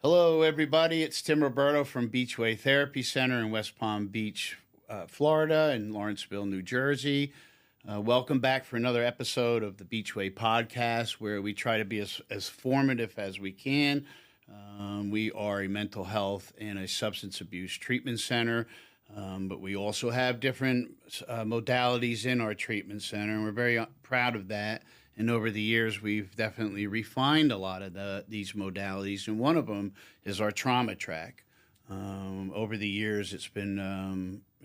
Hello, everybody. It's Tim Roberto from Beachway Therapy Center in West Palm Beach, Florida, and Lawrenceville, New Jersey. Welcome back for another episode of the Beachway podcast, where we try to be as formative as we can. We are a mental health and a substance abuse treatment center, but we also have different modalities in our treatment center, and we're very proud of that. And over the years, we've definitely refined a lot of these modalities, and one of them is our trauma track. Over the years, it's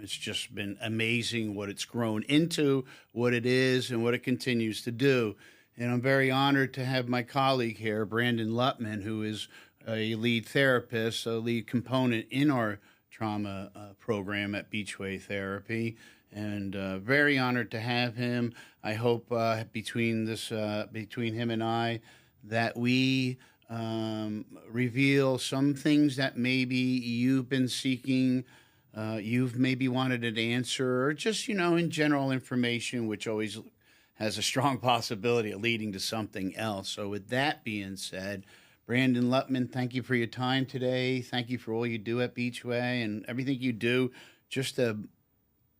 just been amazing what it's grown into, what it is, and what it continues to do. And I'm very honored to have my colleague here, Brandon Lutman, who is a lead therapist, a lead component in our trauma program at Beachway Therapy. And very honored to have him. I hope between him and I that we reveal some things that maybe you've been seeking, you've maybe wanted an answer, or just, in general information, which always has a strong possibility of leading to something else. So with that being said, Brandon Lutman, thank you for your time today. Thank you for all you do at Beachway and everything you do just to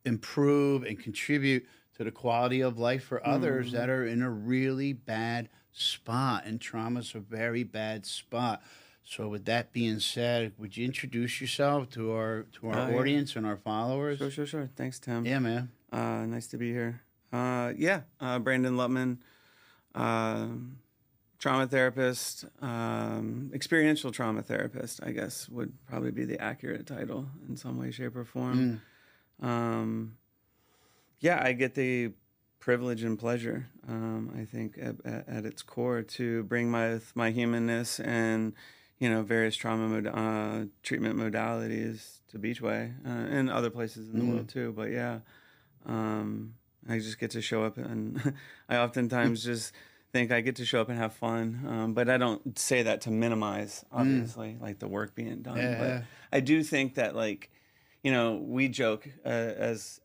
improve and contribute to the quality of life for others that are in a really bad spot. And trauma's a very bad spot. So with that being said, would you introduce yourself to our audience and our followers? Sure. Thanks, Tim. Yeah, man. Nice to be here. Brandon Lutman, trauma therapist, experiential trauma therapist, I guess would probably be the accurate title in some way, shape, or form. I get the privilege and pleasure, I think, at its core, to bring my humanness and various trauma treatment modalities to Beachway and other places in the world too. But I just get to show up, and I oftentimes just think I get to show up and have fun. But I don't say that to minimize, obviously, like the work being done. Yeah. But I do think that, we joke as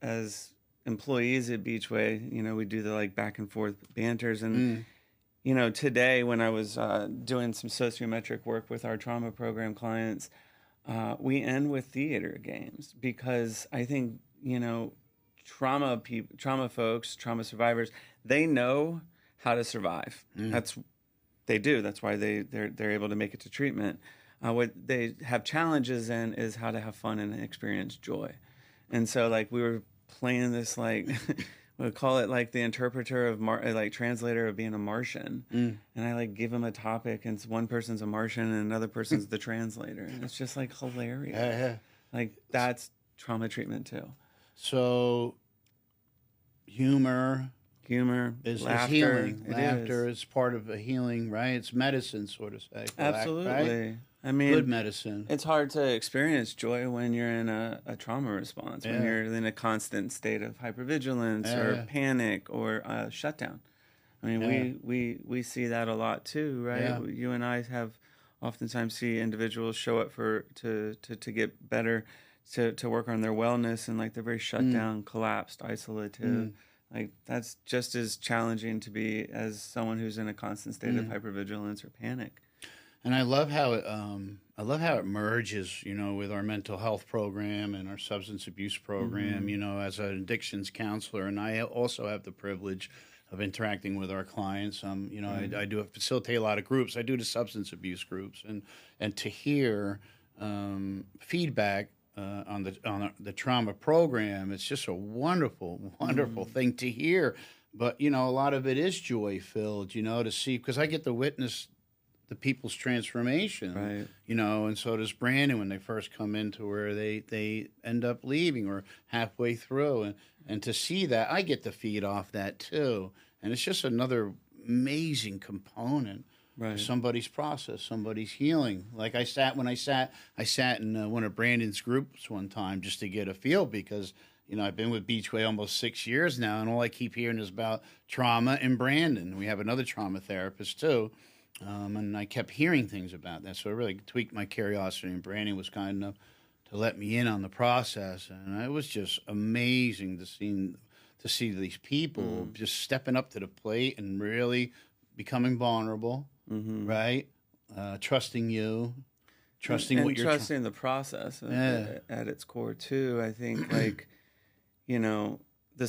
employees at Beachway, we do the back and forth banters. And, today when I was doing some sociometric work with our trauma program clients, we end with theater games, because I think, trauma folks, trauma survivors, they know how to survive. They do. That's why they're able to make it to treatment. What they have challenges in is how to have fun and experience joy. And so, we were playing this, we call it the interpreter of translator of being a Martian. And I give them a topic, and one person's a Martian and another person's the translator, and it's just hilarious. That's trauma treatment too. So humor is healing. Laughter is part of a healing, right? It's medicine, so to say. Absolutely. Right? I mean, good medicine. It's hard to experience joy when you're in a trauma response, when you're in a constant state of hypervigilance or panic or shutdown. I mean, we see that a lot too, right? Yeah. You and I have oftentimes see individuals show up to get better, to work on their wellness, and they're very shut down, collapsed, isolative. That's just as challenging to be as someone who's in a constant state of hypervigilance or panic. And I love how it merges, with our mental health program and our substance abuse program. As an addictions counselor, and I also have the privilege of interacting with our clients. I do facilitate a lot of groups. I do the substance abuse groups, and to hear feedback on the trauma program, it's just a wonderful thing to hear. But a lot of it is joy filled, to see, because I get to witness the people's transformation, right? And so does Brandon when they first come into where they end up leaving or halfway through, and to see that, I get to feed off that too, and it's just another amazing component. Right. Somebody's process, somebody's healing. I sat in one of Brandon's groups one time just to get a feel, because I've been with Beachway almost 6 years now, and all I keep hearing is about trauma and Brandon. We have another trauma therapist too, and I kept hearing things about that, so it really tweaked my curiosity. And Brandon was kind enough to let me in on the process, and it was just amazing to see these people just stepping up to the plate and really becoming vulnerable. Right? Trusting you, trusting and what you're trusting the process at its core too. I think like, you know, the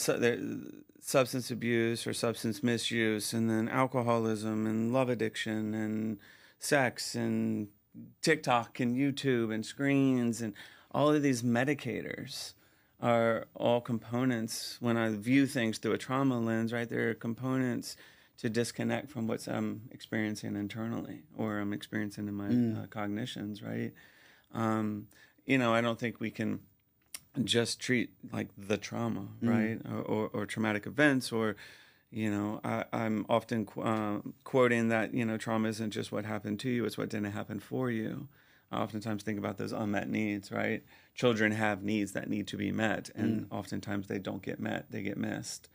substance abuse or substance misuse, and then alcoholism and love addiction and sex and TikTok and YouTube and screens and all of these medicators are all components. When I view things through a trauma lens, right, they're components to disconnect from what I'm experiencing internally or I'm experiencing in my cognitions, right? You know, I don't think we can just treat like the trauma, right? Or traumatic events, or, you know, I'm often quoting that, you know, trauma isn't just what happened to you, it's what didn't happen for you. I oftentimes think about those unmet needs, right? Children have needs that need to be met, and oftentimes they don't get met, they get missed.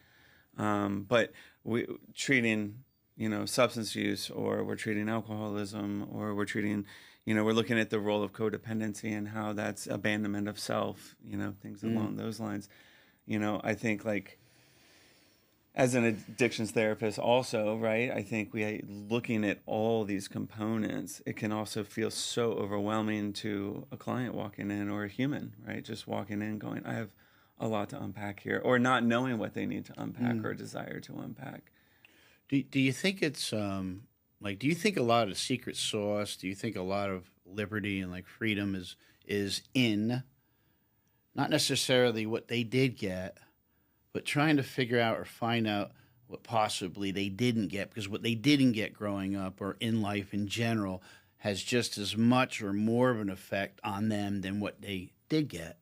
But we treating, you know, substance use, or we're treating alcoholism, or we're treating, you know, we're looking at the role of codependency and how that's abandonment of self, you know, things along those lines. You know, I think like as an addictions therapist also, right, I think looking at all these components, it can also feel so overwhelming to a client walking in, or a human, right, just walking in going, I have a lot to unpack here, or not knowing what they need to unpack or desire to unpack. Do you think it's like, do you think a lot of the secret sauce, do you think a lot of liberty and like freedom is in not necessarily what they did get, but trying to figure out or find out what possibly they didn't get, because what they didn't get growing up or in life in general has just as much or more of an effect on them than what they did get?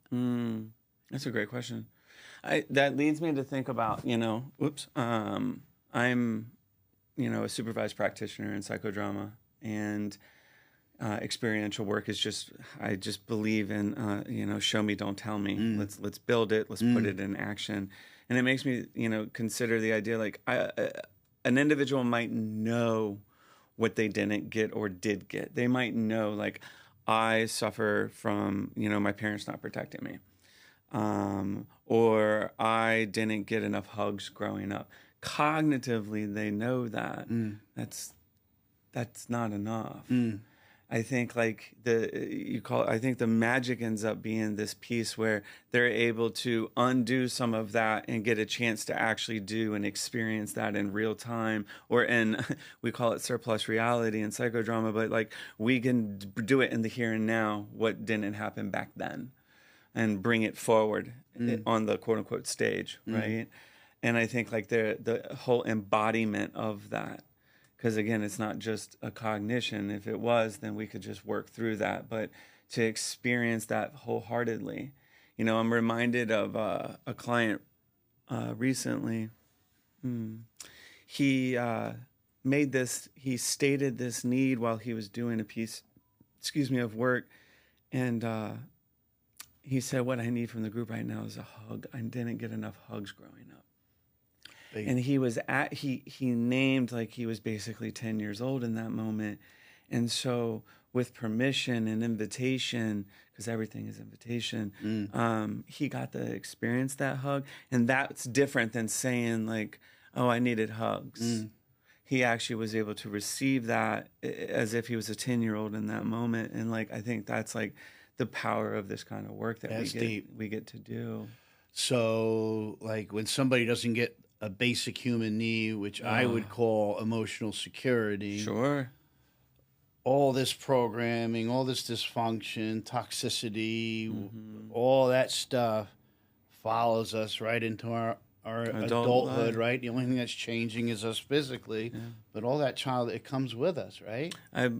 That's a great question. That leads me to think about, you know, I'm, you know, a supervised practitioner in psychodrama, and experiential work is just, I just believe in, you know, show me, don't tell me. Let's build it. Let's put it in action. And it makes me, you know, consider the idea like an individual might know what they didn't get or did get. They might know, like, I suffer from, you know, my parents not protecting me. Or I didn't get enough hugs growing up. Cognitively, they know that. That's not enough. I think like I think the magic ends up being this piece where they're able to undo some of that and get a chance to actually do and experience that in real time, or in, we call it surplus reality in psychodrama, but like we can do it in the here and now, what didn't happen back then, and bring it forward on the quote unquote stage, right? And I think like the whole embodiment of that, because again, it's not just a cognition. If it was, then we could just work through that. But to experience that wholeheartedly, you know, I'm reminded of a client recently. He he stated this need while he was doing a piece, of work, and he said, what I need from the group right now is a hug. I didn't get enough hugs growing up. And he named, like, he was basically 10 years old in that moment. And so with permission and invitation, because everything is invitation, he got to experience that hug. And that's different than saying like, oh, I needed hugs. He actually was able to receive that as if he was a 10-year-old in that moment. And like, I think that's like the power of this kind of work that we get to do. So like when somebody doesn't get a basic human need, which I would call emotional security. Sure. All this programming, all this dysfunction, toxicity, all that stuff follows us right into our adulthood, life. Right? The only thing that's changing is us physically, but all that it comes with us, right? I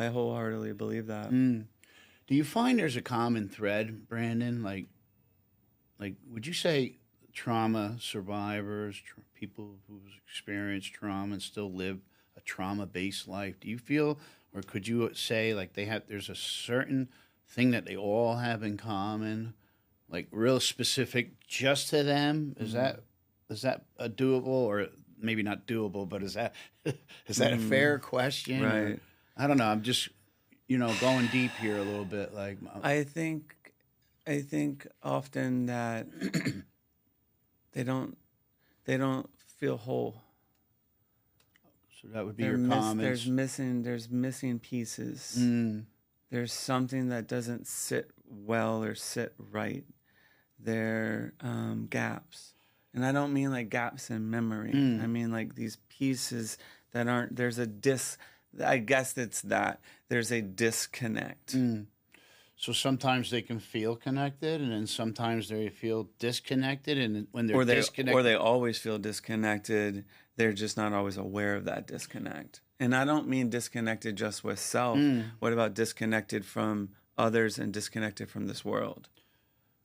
wholeheartedly believe that. Do you find there's a common thread, Brandon? Like would you say trauma survivors, people who've experienced trauma and still live a trauma-based life, do you feel, or could you say like there's a certain thing that they all have in common, like real specific just to them? Is that a doable, or maybe not doable, but is that a fair question? Right. Or, I don't know. I'm just, going deep here a little bit. Like I think often that they don't feel whole. So that would be your comments. There's missing pieces. there's something that doesn't sit well or sit right. They're gaps. And I don't mean like gaps in memory. I mean like these pieces that aren't, there's a I guess it's that. There's a disconnect. So sometimes they can feel connected, and then sometimes they feel disconnected. And when they're disconnected, or they always feel disconnected, they're just not always aware of that disconnect. And I don't mean disconnected just with self. What about disconnected from others and disconnected from this world?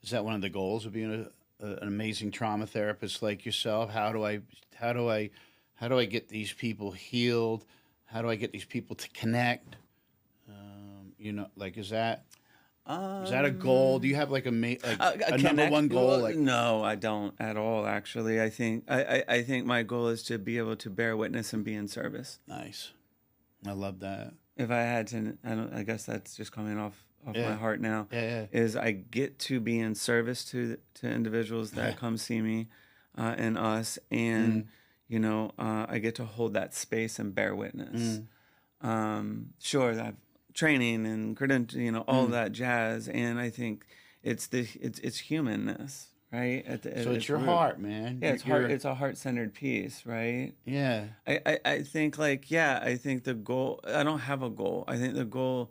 Is that one of the goals of being an amazing trauma therapist like yourself? How do I get these people healed? How do I get these people to connect? Is that a goal? Do you have like a number one goal? No, I don't at all. Actually, I think my goal is to be able to bear witness and be in service. Nice, I love that. If I had to, I guess that's just coming off my heart now. Yeah. Is I get to be in service to individuals that come see me, and us, and I get to hold that space and bear witness. Sure, that training and credential, all that jazz, and I think it's humanness, right? So it's your heart, man. Yeah, it's a heart-centered piece, right? Yeah. I think I think the goal. I don't have a goal. I think the goal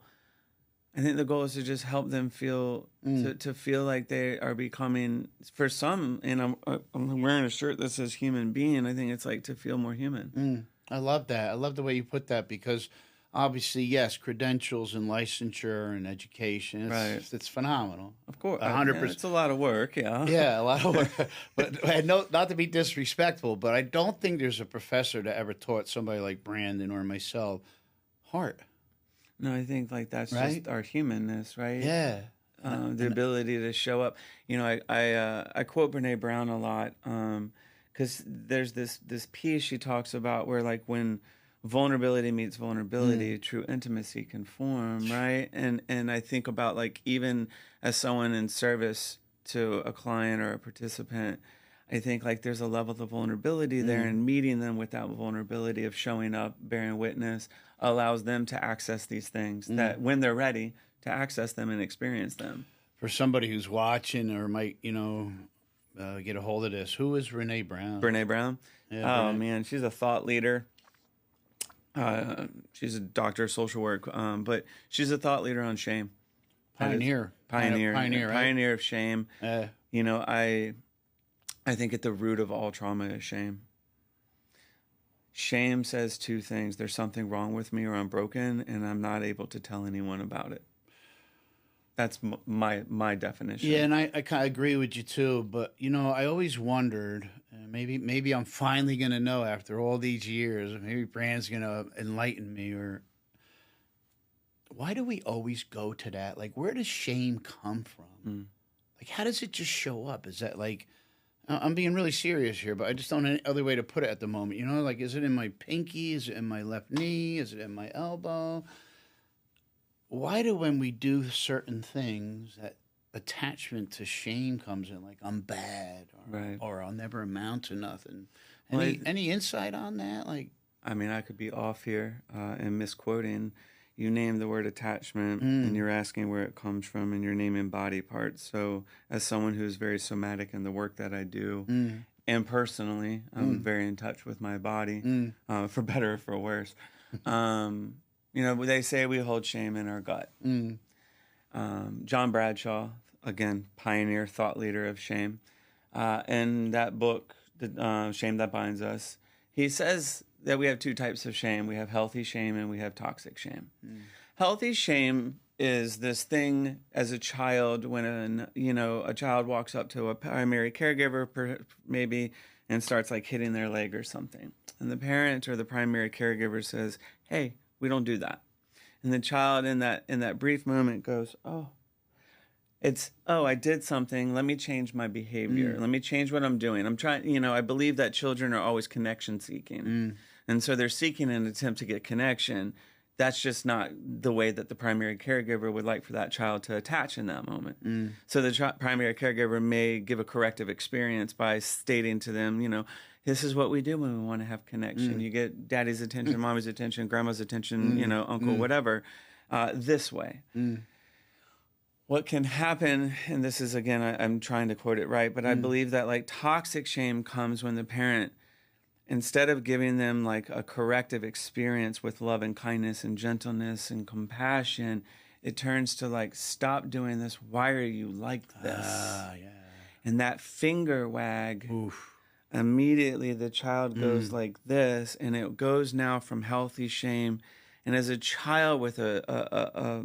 is to just help them feel to feel like they are becoming, for some, and I'm wearing a shirt that says human being. I think it's like to feel more human. I love that. I love the way you put that, because obviously, yes, credentials and licensure and education, it's phenomenal. Of course. 100%. It's a lot of work, yeah. Yeah, a lot of work. But not to be disrespectful, but I don't think there's a professor that ever taught somebody like Brandon or myself heart. No, I think like that's just our humanness, right? Yeah. The ability to show up. I quote Brene Brown a lot, because there's this piece she talks about where, like, when vulnerability meets vulnerability, true intimacy can form, right? And I think about, like, even as someone in service to a client or a participant, I think like there's a level of vulnerability there, and meeting them with that vulnerability of showing up, bearing witness, allows them to access these things that when they're ready to access them and experience them. For somebody who's watching or might, get a hold of this, who is Brene Brown? Brene Brown? Yeah, man, she's a thought leader. She's a doctor of social work, but she's a thought leader on shame. Pioneer, right? Pioneer of shame. I think at the root of all trauma is shame. Shame says two things: there's something wrong with me, or I'm broken, and I'm not able to tell anyone about it. That's my definition. Yeah, and I kind of agree with you too. But I always wondered, maybe I'm finally gonna know after all these years. Maybe Brand's gonna enlighten me. Or why do we always go to that? Like, where does shame come from? Like, how does it just show up? Is that like, I'm being really serious here, but I just don't know any other way to put it at the moment. Like, is it in my pinky? Is it in my left knee? Is it in my elbow? Why do, when we do certain things, that attachment to shame comes in? Like, I'm bad, or I'll never amount to nothing. Any insight on that? Like, I mean, I could be off here and misquoting. You name the word attachment, and you're asking where it comes from, and you're naming body parts. So as someone who's very somatic in the work that I do, and personally, I'm very in touch with my body, for better or for worse. They say we hold shame in our gut. John Bradshaw, again, pioneer thought leader of shame, in that book, Shame That Binds Us, he says that we have two types of shame. We have healthy shame and we have toxic shame. Healthy shame is this thing as a child when a child walks up to a primary caregiver maybe and starts like hitting their leg or something. And the parent or the primary caregiver says, "Hey, we don't do that." And the child in that brief moment goes, I did something. Let me change my behavior. Let me change what I'm doing. I'm trying, I believe that children are always connection seeking. And so they're seeking an attempt to get connection. That's just not the way that the primary caregiver would like for that child to attach in that moment. So the primary caregiver may give a corrective experience by stating to them, this is what we do when we want to have connection. You get daddy's attention, mommy's attention, grandma's attention, uncle, whatever. this way. What can happen, and this is, again, I'm trying to quote it right, but I believe that like toxic shame comes when the parent, instead of giving them like a corrective experience with love and kindness and gentleness and compassion, it turns to like, stop doing this. Why are you like this? Yeah. And that finger wag, immediately the child goes like this, and it goes now from healthy shame. And as a child with a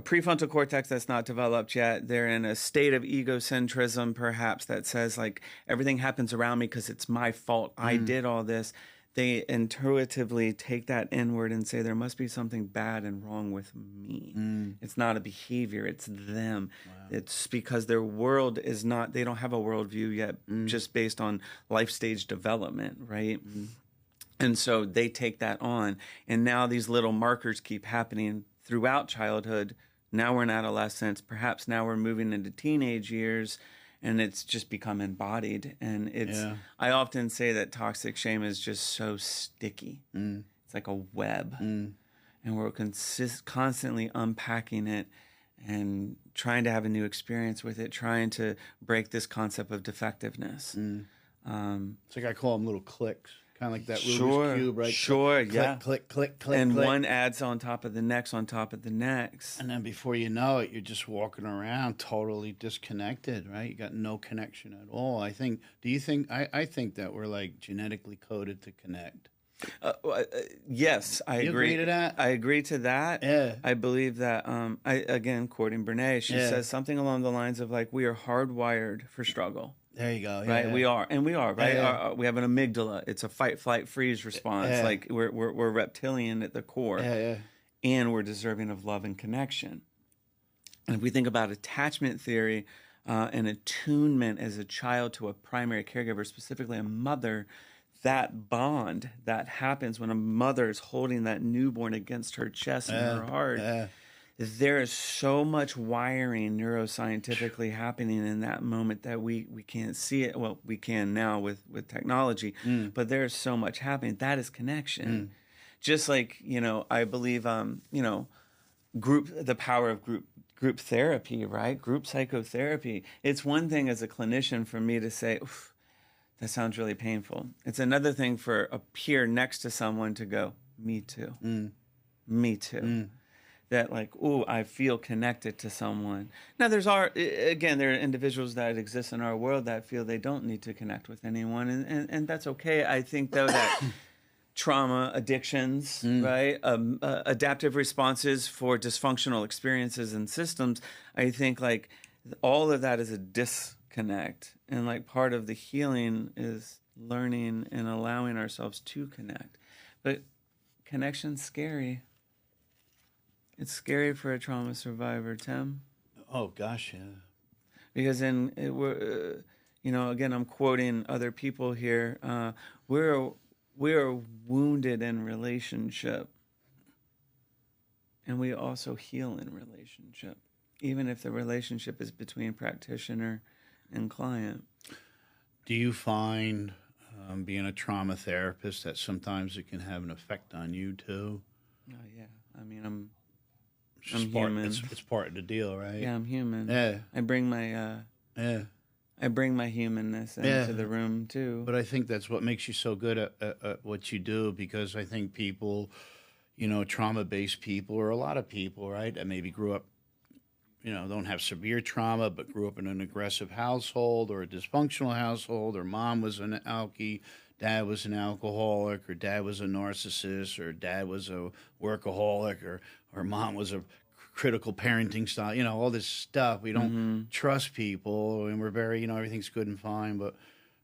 prefrontal cortex that's not developed yet, they're in a state of egocentrism, perhaps, that says like, everything happens around me because it's my fault. I did all this. They intuitively take that inward and say, there must be something bad and wrong with me. It's not a behavior, it's them. Wow. It's because their world is not, they don't have a worldview yet, just based on life stage development, right? And so they take that on. And now these little markers keep happening throughout childhood. Now we're in adolescence. Perhaps now we're moving into teenage years, and it's just become embodied. And it's, I often say that toxic shame is just so sticky. It's like a web. And we're constantly unpacking it and trying to have a new experience with it, trying to break this concept of defectiveness. It's like I call them little clicks. Kind of like that Rubik's Cube, right? Click, and click. one adds on top of the next, on top of the next. And then before you know it, you're just walking around totally disconnected, right? You got no connection at all. I think that we're like genetically coded to connect. Yes, I agree. You agree to that? I agree to that. Yeah. I believe that, again, quoting Brene, she says something along the lines of like, we are hardwired for struggle. There you go. Right, we are, right. We have an amygdala. It's a fight, flight, freeze response. Like we're reptilian at the core, and we're deserving of love and connection. And if we think about attachment theory and attunement as a child to a primary caregiver, specifically a mother, that bond that happens when a mother is holding that newborn against her chest and her heart. There is so much wiring neuroscientifically happening in that moment that we can't see it. Well, we can now with technology, but there's so much happening. That is connection. Just like, I believe, the power of group therapy, right? Group psychotherapy. It's one thing as a clinician for me to say, oof, that sounds really painful. It's another thing for a peer next to someone to go, me too. Me too. That like, ooh, I feel connected to someone. Now there are individuals that exist in our world that feel they don't need to connect with anyone, and that's okay. I think though that trauma, addictions, right, adaptive responses for dysfunctional experiences and systems, I think like all of that is a disconnect, and like part of the healing is learning and allowing ourselves to connect. But connection's scary. It's scary for a trauma survivor, Tim. Oh gosh, yeah. Because again, I'm quoting other people here. We're wounded in relationship, and we also heal in relationship, even if the relationship is between practitioner and client. Do you find being a trauma therapist that sometimes it can have an effect on you too? Oh yeah, I mean I'm human. It's part of the deal, right? Yeah, I'm human. Yeah. I bring my humanness into the room too. But I think that's what makes you so good at what you do, because I think people, trauma-based people, or a lot of people, right, that maybe grew up, don't have severe trauma, but grew up in an aggressive household or a dysfunctional household, or mom was an alkie, dad was an alcoholic, or dad was a narcissist, or dad was a workaholic, or mom was a critical parenting style, all this stuff. We don't trust people, and we're very, everything's good and fine. But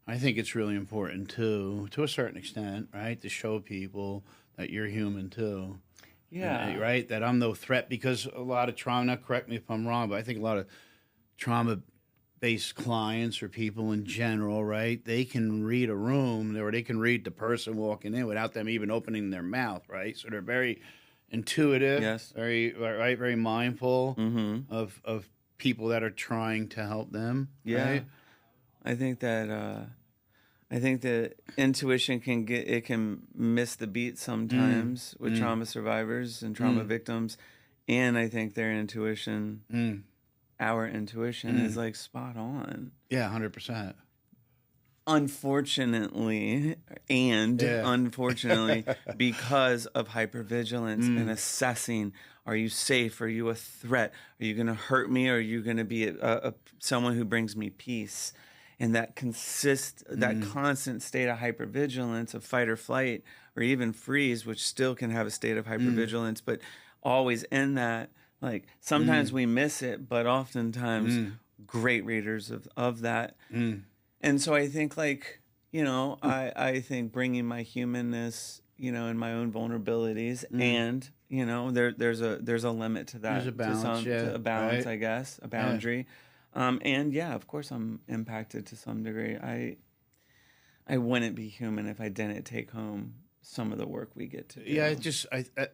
I think it's really important too, to a certain extent, right, to show people that you're human too. Yeah. And, right, that I'm no threat, because a lot of trauma, now correct me if I'm wrong, but I think a lot of trauma-based clients or people in general, right, they can read a room, or they can read the person walking in without them even opening their mouth, right? So they're very intuitive, very mindful of people that are trying to help them. Yeah, right? I think that intuition can miss the beat sometimes with trauma survivors and trauma victims, And I think their intuition, our intuition is like spot on. Yeah, 100%. Unfortunately, because of hypervigilance and assessing, are you safe? Are you a threat? Are you going to hurt me? Or are you going to be someone who brings me peace? And that constant state of hypervigilance, of fight or flight, or even freeze, which still can have a state of hypervigilance, but always in that, like sometimes we miss it, but oftentimes great readers of that. And so I think, like, you know, I think bringing my humanness, you know, and my own vulnerabilities, and you know, there's a limit to that. There's a balance, to a balance, right? I guess, a boundary. And yeah, of course, I'm impacted to some degree. I wouldn't be human if I didn't take home some of the work we get to do. Yeah,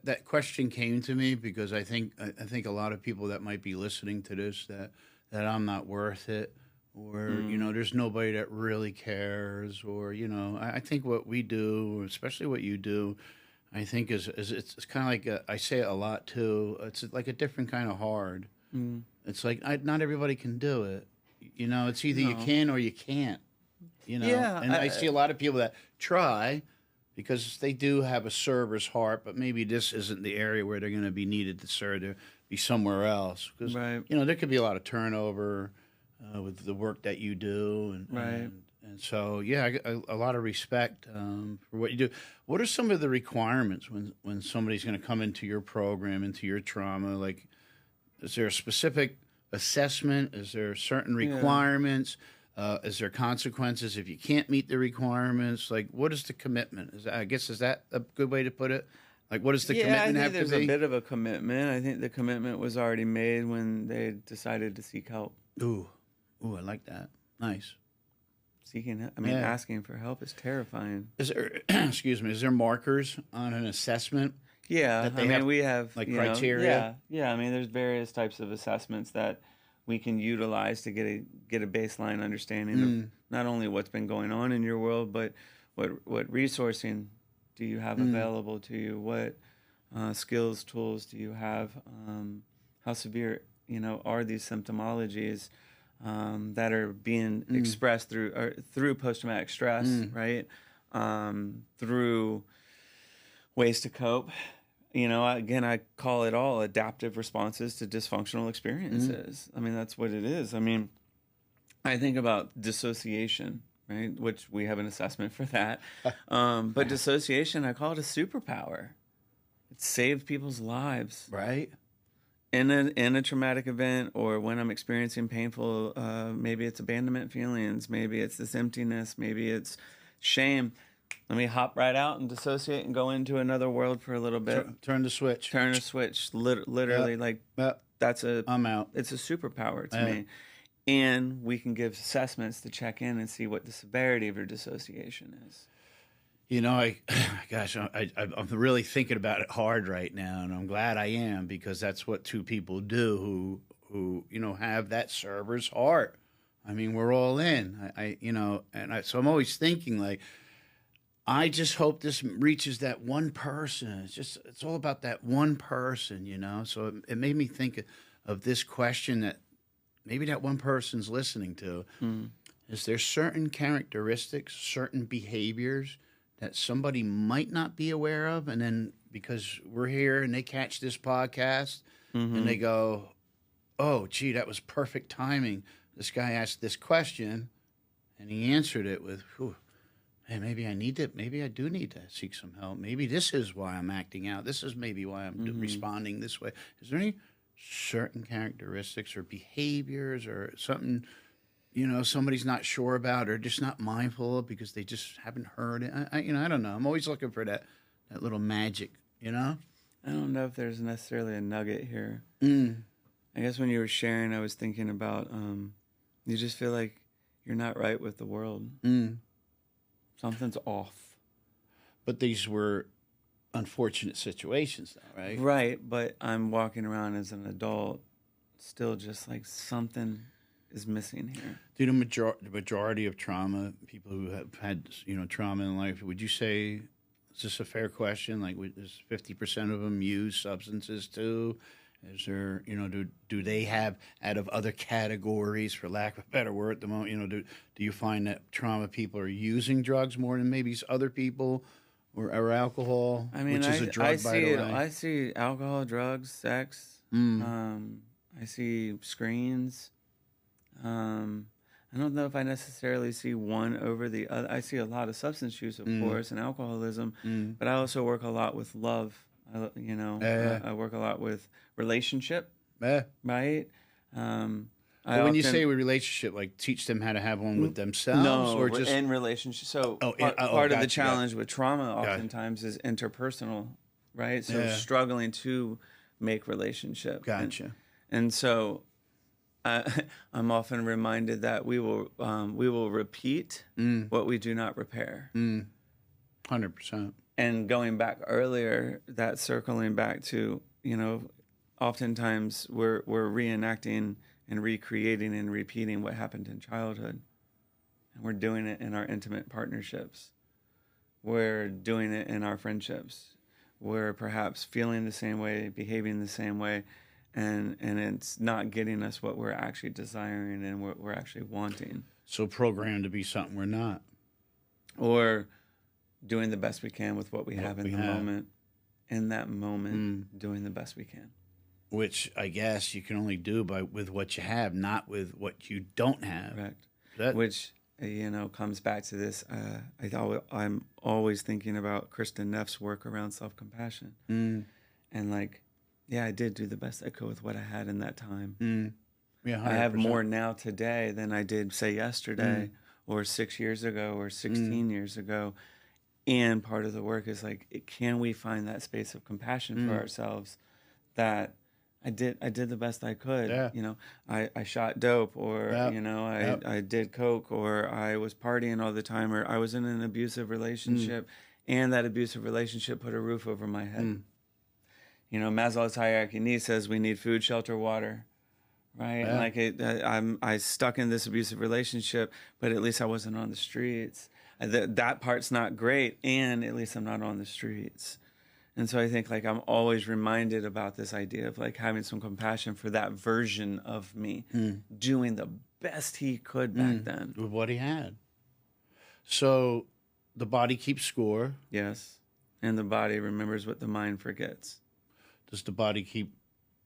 that question came to me because I think a lot of people that might be listening to this that I'm not worth it. Or, you know, there's nobody that really cares. Or, you know, I think what we do, especially what you do, I think is it's kind of like, I say it a lot too, it's like a different kind of hard. It's like, not everybody can do it. You know, it's either you can or you can't, you know. Yeah, and I see a lot of people that try because they do have a server's heart, but maybe this isn't the area where they're going to be needed to serve, to be somewhere else. Because, you know, there could be a lot of turnover with the work that you do, and so yeah, a lot of respect for what you do. What are some of the requirements when somebody's going to come into your program, into your trauma? Like, is there a specific assessment? Is there certain requirements? Is there consequences if you can't meet the requirements? Like, what is the commitment? Is that a good way to put it? Like, what does the commitment have to be? There's a bit of a commitment. I think the commitment was already made when they decided to seek help. Ooh, I like that. Nice. Asking for help is terrifying. Is there, excuse me, is there markers on an assessment? Yeah, we have like criteria. Yeah. I mean, there's various types of assessments that we can utilize to get a baseline understanding of not only what's been going on in your world, but what resourcing do you have available to you? What skills, tools do you have? How severe, you know, are these symptomologies that are being expressed through post-traumatic stress, right? Through ways to cope. You know, again, I call it all adaptive responses to dysfunctional experiences. I mean, that's what it is. I mean, I think about dissociation, right? Which we have an assessment for that. But dissociation, I call it a superpower. It saved people's lives. Right. In a traumatic event, or when I'm experiencing painful, maybe it's abandonment feelings, maybe it's this emptiness, maybe it's shame. Let me hop right out and dissociate and go into another world for a little bit. Turn the switch. Literally, I'm out. It's a superpower to me. And we can give assessments to check in and see what the severity of your dissociation is. You know, I'm really thinking about it hard right now, and I'm glad I am, because that's what two people do who you know, have that server's heart. I mean, we're all in. So I'm always thinking, like, I just hope this reaches that one person. It's all about that one person, you know. So it made me think of this question that maybe that one person's listening to. Is there certain characteristics, certain behaviors that somebody might not be aware of, and then because we're here and they catch this podcast and they go, oh, gee, that was perfect timing. This guy asked this question and he answered it with, hey, maybe I do need to seek some help. Maybe this is why I'm acting out. This is maybe why I'm responding this way. Is there any certain characteristics or behaviors or something, you know, somebody's not sure about or just not mindful of because they just haven't heard it? I don't know. I'm always looking for that little magic, you know? I don't know if there's necessarily a nugget here. I guess when you were sharing, I was thinking about you just feel like you're not right with the world. Something's off. But these were unfortunate situations, though, right? Right, but I'm walking around as an adult still just like something is missing here. Do the majority of trauma, people who have had, you know, trauma in life, would you say, is this a fair question? Like, is 50% of them use substances too? Is there, do they have, out of other categories, for lack of a better word at the moment, do you find that trauma people are using drugs more than maybe other people, or alcohol, I mean, which is a drug, by the way? I see alcohol, drugs, sex. I see screens. I don't know if I necessarily see one over the other. I see a lot of substance use, of course, and alcoholism, but I also work a lot with love. I work a lot with relationship, right? But when you say with relationship, like teach them how to have one with themselves, no, or just in relationship. So part of the challenge with trauma oftentimes is interpersonal, right? So struggling to make relationship. Gotcha. And so I'm often reminded that we will repeat what we do not repair. 100%. And going back earlier, that circling back to, oftentimes we're reenacting and recreating and repeating what happened in childhood. And we're doing it in our intimate partnerships. We're doing it in our friendships. We're perhaps feeling the same way, behaving the same way, and it's not getting us what we're actually desiring and what we're actually wanting. So programmed to be something we're not. Or doing the best we can with what we have in the moment. In that moment, doing the best we can. Which I guess you can only do with what you have, not with what you don't have. Correct. Which, comes back to this. I'm always thinking about Kristen Neff's work around self-compassion. And I did do the best I could with what I had in that time. Yeah, 100%. I have more now today than I did, say, yesterday or 6 years ago or 16 years ago. And part of the work is can we find that space of compassion for ourselves that I did the best I could. Yeah. I shot dope, or I did coke, or I was partying all the time, or I was in an abusive relationship, and that abusive relationship put a roof over my head. Maslow's hierarchy needs says we need food, shelter, water, right? And I stuck in this abusive relationship, but at least I wasn't on the streets. That part's not great, and at least I'm not on the streets. And so I think I'm always reminded about this idea of having some compassion for that version of me doing the best he could back then. With what he had. So the body keeps score. Yes. And the body remembers what the mind forgets. Does the body keep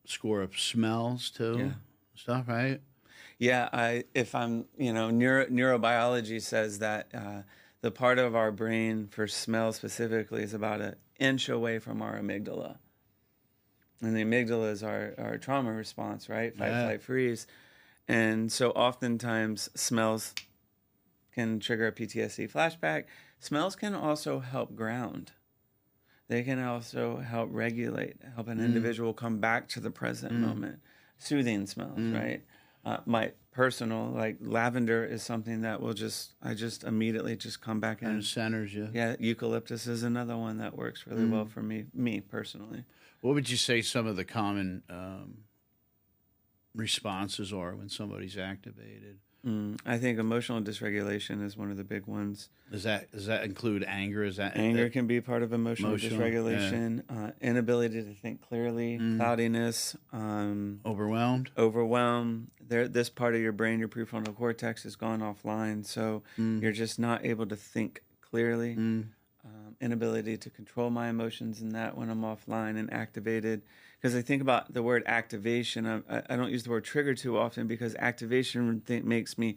score of smells too? Yeah. Stuff, right? Yeah. If I'm, neurobiology says that the part of our brain for smell specifically is about an inch away from our amygdala. And the amygdala is our trauma response, right? Fight, flight, freeze. And so oftentimes smells can trigger a PTSD flashback. Smells can also help ground. They can also help regulate, help an individual come back to the present moment. Soothing smells, right? My personal, lavender is something that I just immediately just come back in. And centers you. Yeah, eucalyptus is another one that works really well for me personally. What would you say some of the common responses are when somebody's activated? I think emotional dysregulation is one of the big ones. Does that include anger? Anger can be part of emotional dysregulation. Yeah. Inability to think clearly, cloudiness, overwhelmed. This part of your brain, your prefrontal cortex, has gone offline, so you're just not able to think clearly. Inability to control my emotions in that when I'm offline and activated. Because I think about the word activation. I don't use the word trigger too often because activation makes me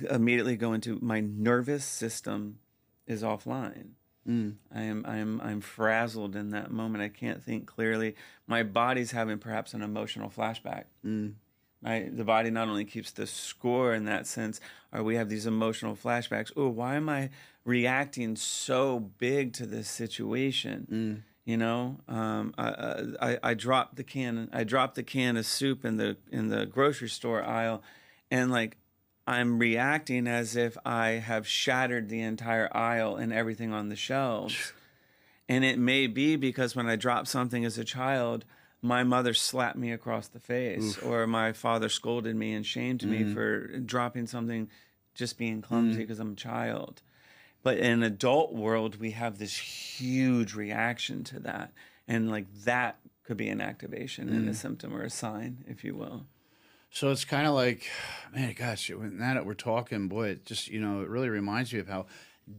immediately go into my nervous system is offline. I'm frazzled in that moment. I can't think clearly. My body's having perhaps an emotional flashback. The body not only keeps the score in that sense, or we have these emotional flashbacks. Oh, why am I reacting so big to this situation? I dropped the can. I dropped the can of soup in the grocery store aisle, and I'm reacting as if I have shattered the entire aisle and everything on the shelves. And it may be because when I dropped something as a child, my mother slapped me across the face, or my father scolded me and shamed me for dropping something, just being clumsy because I'm a child. But in adult world, we have this huge reaction to that. And that could be an activation and a symptom or a sign, if you will. So it's kind of like, man, gosh, now that we're talking, boy, it just, it really reminds me of how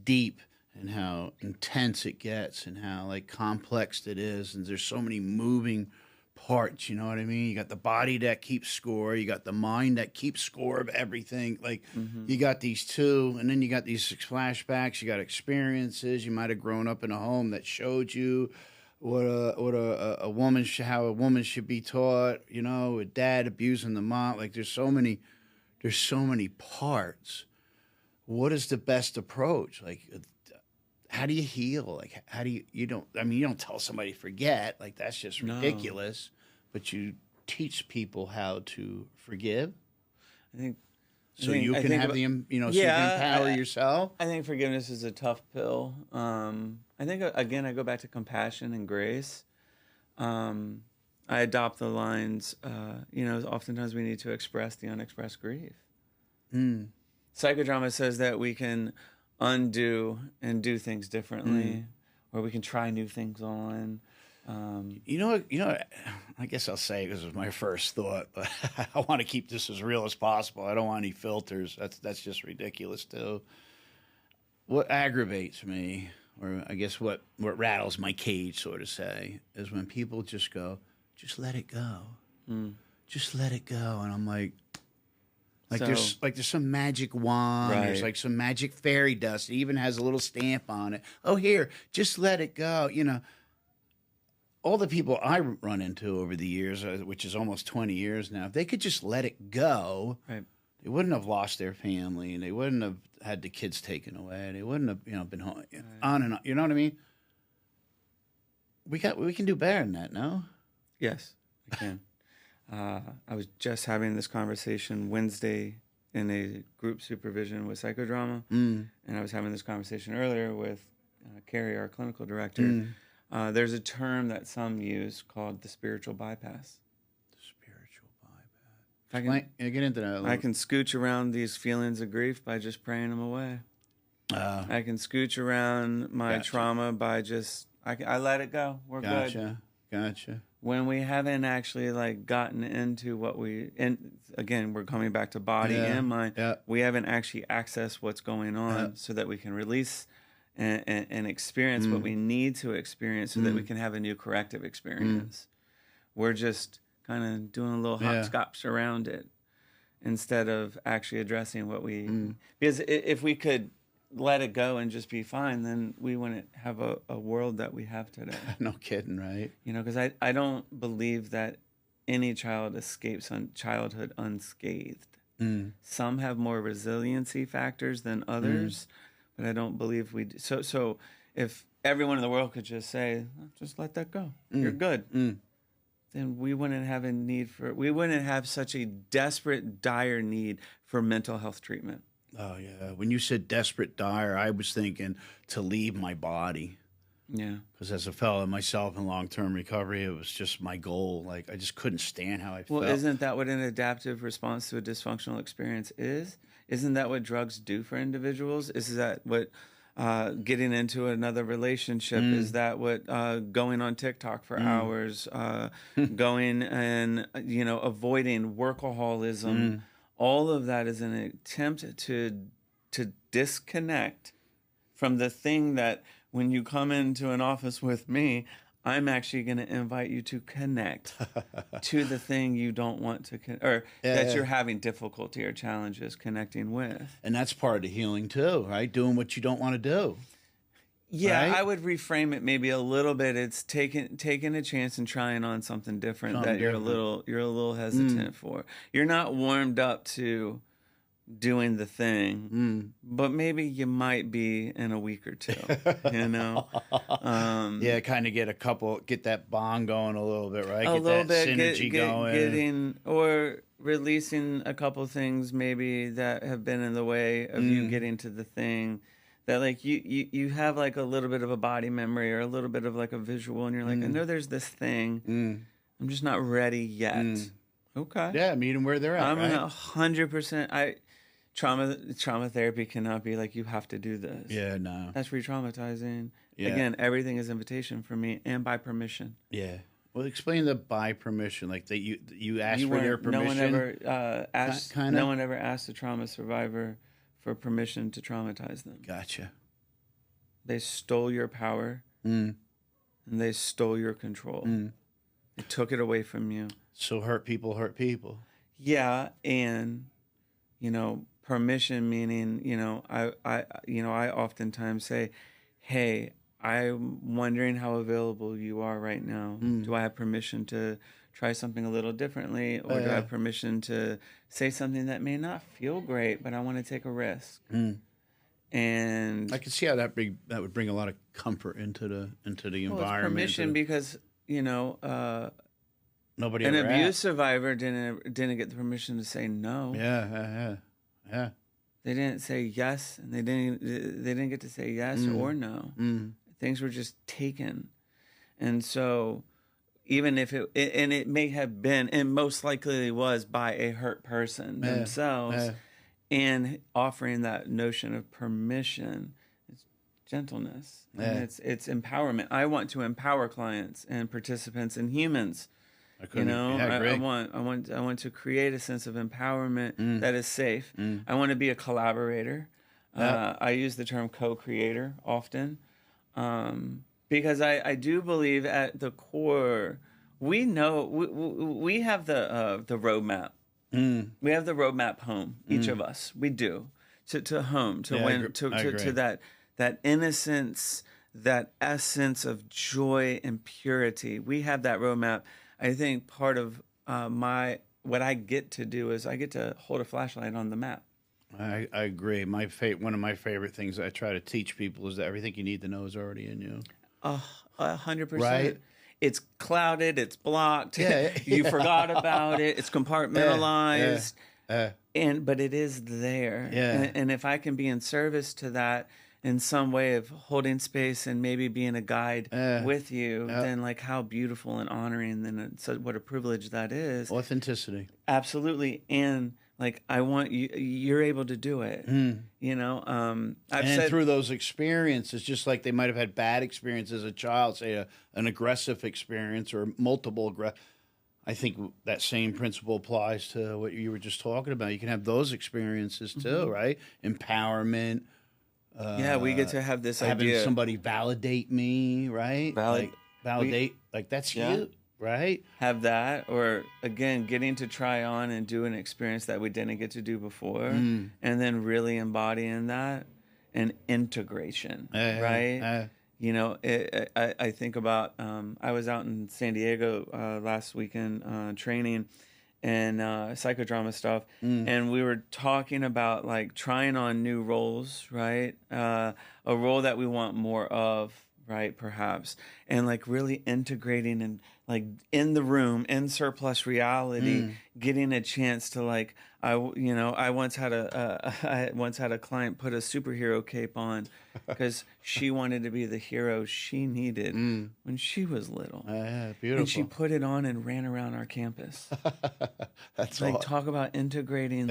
deep and how intense it gets and how like complex it is. And there's so many moving parts, you know what I mean? You got the body that keeps score, you got the mind that keeps score of everything. Like you got these two, and then you got these flashbacks, you got experiences. You might have grown up in a home that showed you what a woman how a woman should be taught, a dad abusing the mom. Like there's so many parts. What is the best approach? Like, how do you heal? Like, how do you don't tell somebody to forget, like that's just ridiculous, but you teach people how to forgive. I think so you can have so you can empower yourself. I think forgiveness is a tough pill. I think, again, I go back to compassion and grace. I adopt the lines, oftentimes we need to express the unexpressed grief. Psychodrama says that we can undo and do things differently, or we can try new things on. I guess I'll say, because it was my first thought, but I want to keep this as real as possible. I don't want any filters. That's just ridiculous too. What aggravates me, or I guess what rattles my cage, so to say, is when people just go, just let it go. Just let it go. And I'm like there's some magic wand. Right. There's like some magic fairy dust. It even has a little stamp on it. Oh, here, just let it go. All the people I run into over the years, which is almost 20 years now, if they could just let it go, right, they wouldn't have lost their family, and they wouldn't have had the kids taken away. They wouldn't have, been home, right, on and on. You know what I mean? We can do better than that, no? Yes, we can. I was just having this conversation Wednesday in a group supervision with Psychodrama, and I was having this conversation earlier with Carrie, our clinical director. There's a term that some use called the spiritual bypass. The spiritual bypass. Get into that a little. I can scooch around these feelings of grief by just praying them away. I can scooch around my trauma by just, I let it go. We're good. Gotcha. When we haven't actually gotten into and again, we're coming back to body and mind. We haven't actually accessed what's going on so that we can release and experience what we need to experience so that we can have a new corrective experience. We're just kind of doing a little hopscotch around it instead of actually addressing what we... Because if we could let it go and just be fine, then we wouldn't have a world that we have today. No kidding, right? Because I don't believe that any child escapes childhood unscathed. Some have more resiliency factors than others, but I don't believe we do. So if everyone in the world could just say, just let that go, you're good, then we wouldn't have we wouldn't have such a desperate, dire need for mental health treatment. Oh, yeah. When you said desperate, dire, I was thinking to leave my body. Yeah. Because as a fellow myself in long-term recovery, it was just my goal. Like, I just couldn't stand how I felt. Well, isn't that what an adaptive response to a dysfunctional experience is? Isn't that what drugs do for individuals? Is that what getting into another relationship, is that what going on TikTok for hours, going and, avoiding workaholism, all of that is an attempt to disconnect from the thing that when you come into an office with me, I'm actually going to invite you to connect to the thing you don't want to, that you're having difficulty or challenges connecting with. And that's part of the healing too, right? Doing what you don't want to do. Yeah, right? I would reframe it maybe a little bit. It's taking a chance and trying on something different you're a little hesitant for. You're not warmed up to doing the thing, but maybe you might be in a week or two. Kind of get that bond going a little bit, right? A little bit, synergy going, getting or releasing a couple things maybe that have been in the way of you getting to the thing. That you have a little bit of a body memory or a little bit of a visual, and you're I know there's this thing. I'm just not ready yet. Okay. Yeah, meet them where they're at. I'm 100%. Trauma therapy cannot be you have to do this. Yeah, no. That's re-traumatizing. Yeah. Again, everything is invitation for me and by permission. Yeah. Well, explain the by permission, like that you asked You for their weren't. No one permission. ever asked. Kinda? No one ever asked a trauma survivor for permission to traumatize them. Gotcha. They stole your power, and they stole your control. They took it away from you. So hurt people hurt people. Yeah, and permission meaning, I oftentimes say, "Hey, I'm wondering how available you are right now. Do I have permission to try something a little differently, or do I have permission to say something that may not feel great, but I want to take a risk?" And I can see how that would bring a lot of comfort into the environment. It's permission because nobody an ever abuse asked. survivor didn't get the permission to say no. Yeah. They didn't say yes, and they didn't get to say yes or no. Things were just taken, and so even if it may have been, and most likely was by a hurt person themselves, and offering that notion of permission, it's gentleness, and it's empowerment. I want to empower clients and participants and humans. I want to create a sense of empowerment that is safe. I want to be a collaborator. I use the term co-creator often because I do believe at the core we know we have the roadmap. We have the roadmap home. Each of us, we do to home to that innocence, that essence of joy and purity. We have that roadmap. I think part of what I get to do is I get to hold a flashlight on the map. I agree. One of my favorite things I try to teach people is that everything you need to know is already in you. 100%. Right? It's clouded. It's blocked. You forgot about it. It's compartmentalized. But it is there. And if I can be in service to that in some way of holding space and maybe being a guide with you, then like how beautiful and honoring, what a privilege that is. Authenticity. Absolutely. And like, I want you're able to do it, through those experiences, just like they might have had bad experiences as a child, say an aggressive experience or multiple I think that same principle applies to what you were just talking about. You can have those experiences too, right? Empowerment. We get to have this having idea. Somebody validate me, right? Validate, that's you, right? Have that, or again, getting to try on and do an experience that we didn't get to do before, and then really embodying that and integration, right? I think about, I was out in San Diego last weekend training and psychodrama stuff, and we were talking about like trying on new roles, right? A role that we want more of, right? Perhaps, and like really integrating and like in the room, in surplus reality, getting a chance to like, I once had a client put a superhero cape on because she wanted to be the hero she needed when she was little. Beautiful. And she put it on and ran around our campus. That's like talk about integrating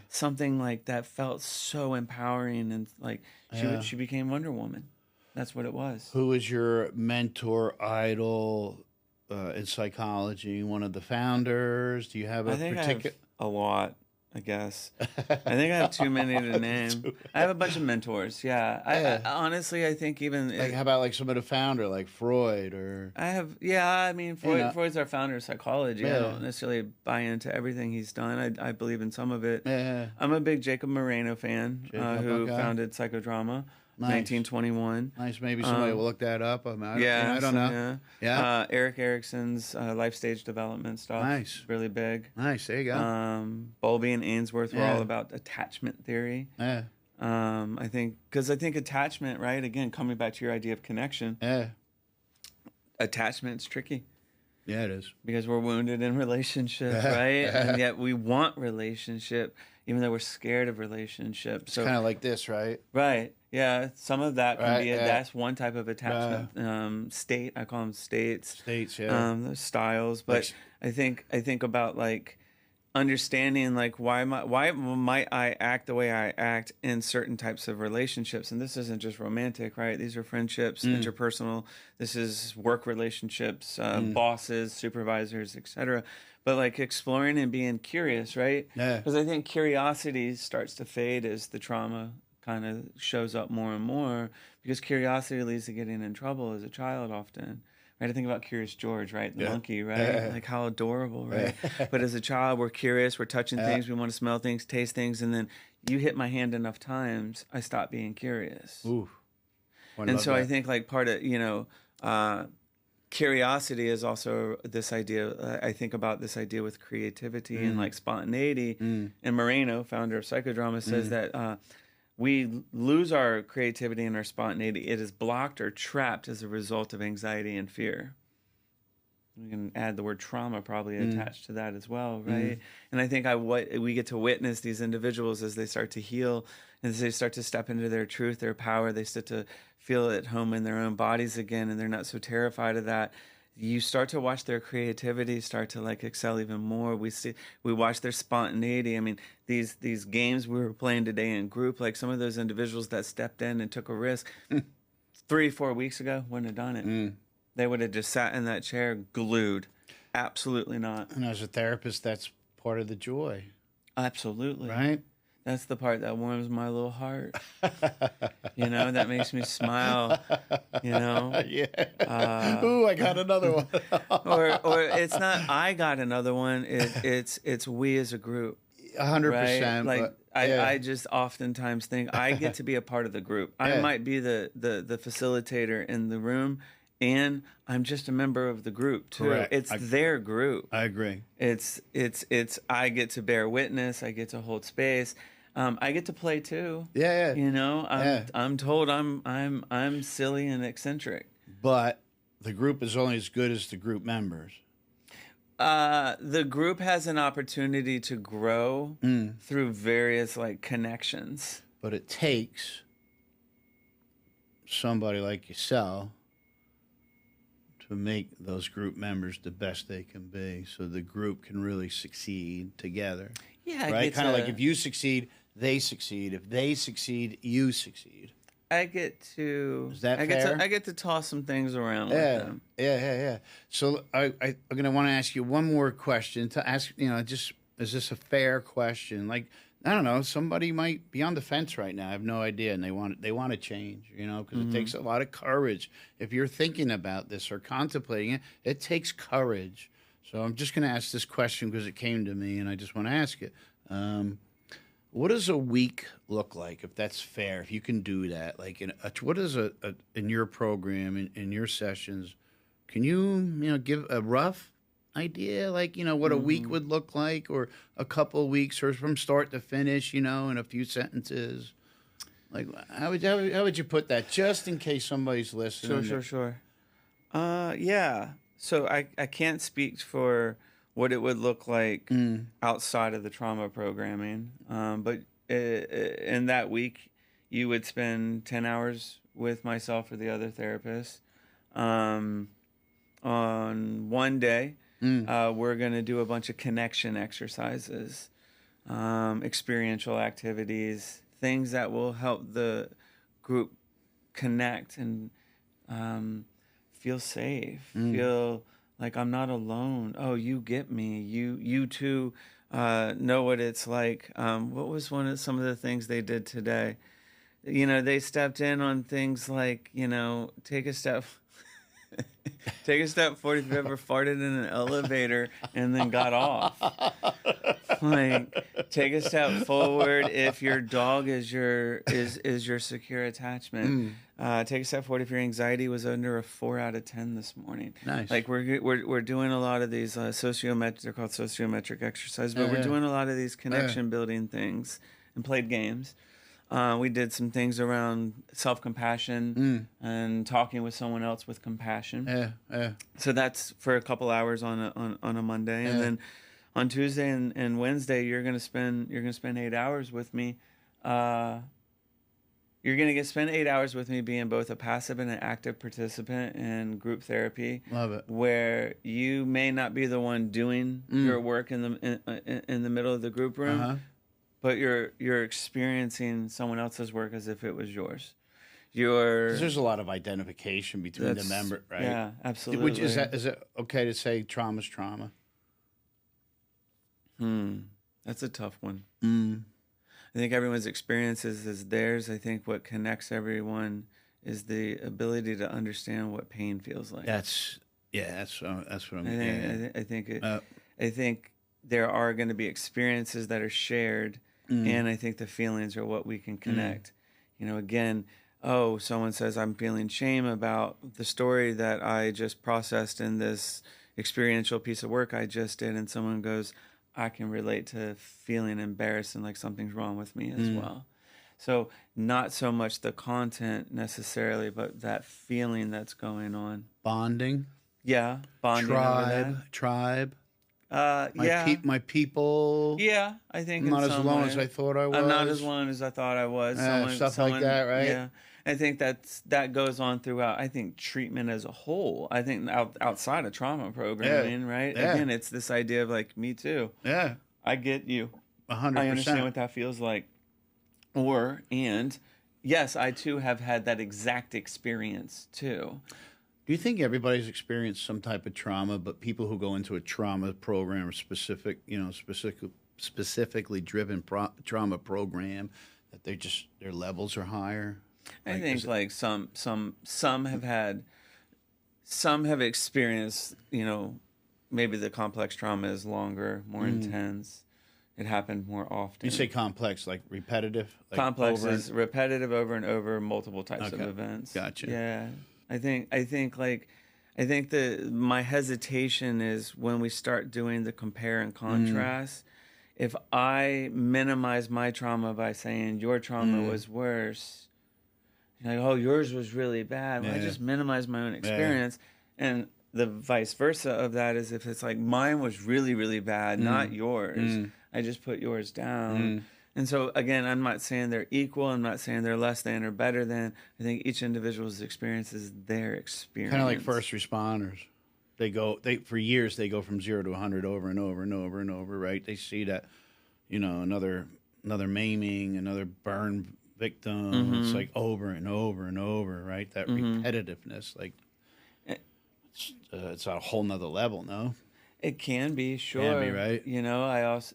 something like that felt so empowering, and like she became Wonder Woman. That's what it was. Who is your mentor, idol in psychology? One of the founders? Do you have a particular? I have a lot, I guess. I think I have too many to name. I have a bunch of mentors. I honestly, I think even how about like some of the founder, like Freud or? I have. I mean, Freud's our founder of psychology. I don't necessarily buy into everything he's done. I believe in some of it. I'm a big Jacob Moreno fan, who founded Psychodrama. Nice. 1921. Nice. Maybe somebody will look that up. I don't know. Eric Erickson's life stage development stuff. Nice. Really big. Nice. There you go. Bowlby and Ainsworth were all about attachment theory. I think attachment, right? Again, coming back to your idea of connection. Attachment's tricky. Yeah, it is. Because we're wounded in relationship, right? And yet we want relationship, even though we're scared of relationship. So, it's kind of like this, right? Right. Yeah. Some of that can be that's one type of attachment. State. I call them states. States. Yeah. Styles. But I think about like understanding like why might I act the way I act in certain types of relationships. And this isn't just romantic, right? These are friendships, interpersonal. This is work relationships, bosses, supervisors, etc. But like exploring and being curious, right? Yeah. Because I think curiosity starts to fade as the trauma kind of shows up more and more, because curiosity leads to getting in trouble as a child often. Right, I think about Curious George, right? The monkey, right? Like how adorable, right? But as a child, we're curious, we're touching things, we want to smell things, taste things, and then you hit my hand enough times, I stop being curious. Ooh, and so I think like part of, curiosity is also this idea. I think about this idea with creativity and like spontaneity. And Moreno, founder of Psychodrama, says that we lose our creativity and our spontaneity. It is blocked or trapped as a result of anxiety and fear. We can add the word trauma probably attached to that as well, right? And I think we get to witness these individuals as they start to heal, and as they start to step into their truth, their power. They start to feel at home in their own bodies again, and they're not so terrified of that. You start to watch their creativity start to like excel even more. We watch their spontaneity. I mean, these games we were playing today in group, like some of those individuals that stepped in and took a risk 3-4 weeks ago wouldn't have done it. They would have just sat in that chair glued. Absolutely not. And as a therapist, that's part of the joy. Absolutely. Right? That's the part that warms my little heart. That makes me smile. Yeah. Ooh, I got another one. or it's not I got another one. It's we as a group. 100%. Right? Like I just oftentimes think I get to be a part of the group. I might be the facilitator in the room, and I'm just a member of the group too. Correct. It's their group. I agree. It's I get to bear witness. I get to hold space. I get to play too. Yeah. I'm told I'm silly and eccentric. But the group is only as good as the group members. The group has an opportunity to grow through various like connections. But it takes somebody like yourself to make those group members the best they can be, so the group can really succeed together. Yeah, right. Kind of like if you succeed, they succeed. If they succeed, you succeed. I get to. Is that fair? I get to toss some things around with them. Yeah. So I'm going to want to ask you one more question to ask. Just is this a fair question? Like, I don't know, somebody might be on the fence right now. I have no idea, and they want to change. Because it takes a lot of courage. If you're thinking about this or contemplating it, it takes courage. So I'm just going to ask this question because it came to me, and I just want to ask it. What does a week look like, if that's fair, if you can do that? Like, what is in your program, in your sessions, can you, give a rough idea, like, what a week would look like, or a couple of weeks, or from start to finish, in a few sentences? Like, how would you put that, just in case somebody's listening? Sure. Yeah. So I can't speak for what it would look like outside of the trauma programming. But in that week, you would spend 10 hours with myself or the other therapist. On one day, we're going to do a bunch of connection exercises, experiential activities, things that will help the group connect and feel safe, feel like I'm not alone. Oh, you get me. You too know what it's like. What was some of the things they did today? They stepped in on things like, take a step forward if you ever farted in an elevator and then got off. Like, take a step forward if your dog is your secure attachment. Take a step forward if your anxiety was under a 4 out of 10 this morning. Nice. Like, we're doing a lot of these sociometric. They're called sociometric exercises, but we're doing a lot of these connection building things and played games. We did some things around self-compassion and talking with someone else with compassion. Yeah. So that's for a couple hours on a Monday, and then on Tuesday and Wednesday you're gonna spend 8 hours with me, You're going to spend 8 hours with me being both a passive and an active participant in group therapy. Love it. Where you may not be the one doing your work in the middle of the group room, but you're experiencing someone else's work as if it was yours. 'Cause there's a lot of identification between the member, right? Yeah, absolutely. Is it okay to say trauma's trauma? That's a tough one. I think everyone's experiences is theirs. I think what connects everyone is the ability to understand what pain feels like. That's what I'm saying. I think there are going to be experiences that are shared, and I think the feelings are what we can connect. Again, someone says, I'm feeling shame about the story that I just processed in this experiential piece of work I just did, and someone goes, I can relate to feeling embarrassed and like something's wrong with me as well. So not so much the content necessarily, but that feeling that's going on. Bonding. Yeah, bonding. Tribe. My people. Yeah, I think I'm not as alone as I thought I was. I'm not as alone as I thought I was. Stuff like that, right? Yeah. I think that goes on throughout. I think treatment as a whole. I think outside of trauma programming, right? Yeah. Again, it's this idea of like, me too. Yeah. I get you. 100%. I understand what that feels like. And yes, I too have had that exact experience too. Do you think everybody's experienced some type of trauma, but people who go into a trauma program or specifically driven trauma program, that their levels are higher? I think like some have experienced, maybe the complex trauma is longer, more intense. It happened more often. You say complex, like repetitive? Like complex is repetitive over and over, multiple types of events. Gotcha. Yeah. I think my hesitation is when we start doing the compare and contrast. If I minimize my trauma by saying your trauma was worse, like, yours was really bad. Well, I just minimize my own experience. And the vice versa of that is if it's like mine was really, really bad, not yours. I just put yours down. And so, again, I'm not saying they're equal. I'm not saying they're less than or better than. I think each individual's experience is their experience. Kind of like first responders. For years, they go from 0 to 100 over and over and over and over, right? They see that, another maiming, another burn victim. It's like over and over and over, right? That repetitiveness, like it's a whole nother level, no? It can be, sure. Can be, right? I also,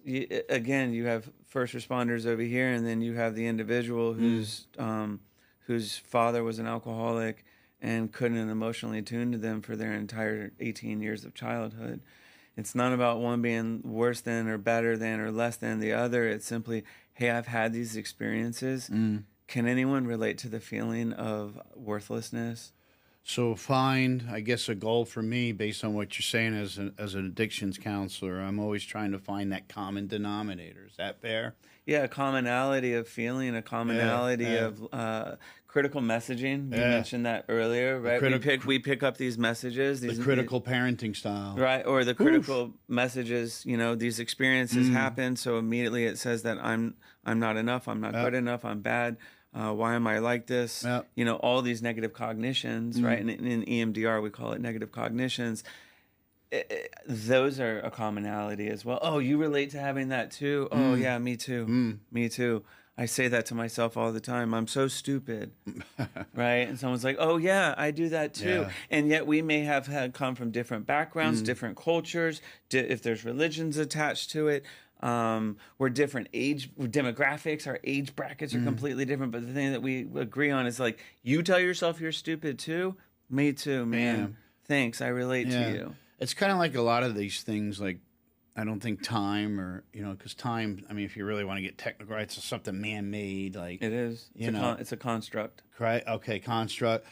again, you have first responders over here, and then you have the individual whose father was an alcoholic and couldn't emotionally attune to them for their entire 18 years of childhood. It's not about one being worse than or better than or less than the other. It's simply, hey, I've had these experiences. Can anyone relate to the feeling of worthlessness? So I guess a goal for me, based on what you're saying as an addictions counselor, I'm always trying to find that common denominator. Is that fair? Yeah, a commonality of feeling, a commonality of critical messaging. You mentioned that earlier, right? We pick up these messages. The critical parenting style. Right, or the critical messages, these experiences happen, so immediately it says that I'm not enough, I'm not good enough, I'm bad. Why am I like this? All these negative cognitions, right? And in EMDR, we call it negative cognitions. Those are a commonality as well. Oh, you relate to having that too? Oh, yeah, me too. Me too. I say that to myself all the time. I'm so stupid, right? And someone's like, oh, yeah, I do that too. Yeah. And yet we may have come from different backgrounds, different cultures, if there's religions attached to it. We're different age demographics, our age brackets are completely different, but the thing that we agree on is like, you tell yourself you're stupid too? Me too, man. Thanks, I relate to you. It's kind of like a lot of these things, like, I don't think time or, because time, I mean, if you really want to get technical, right, it's something man-made, like. It is. It's a construct. Right, okay, construct.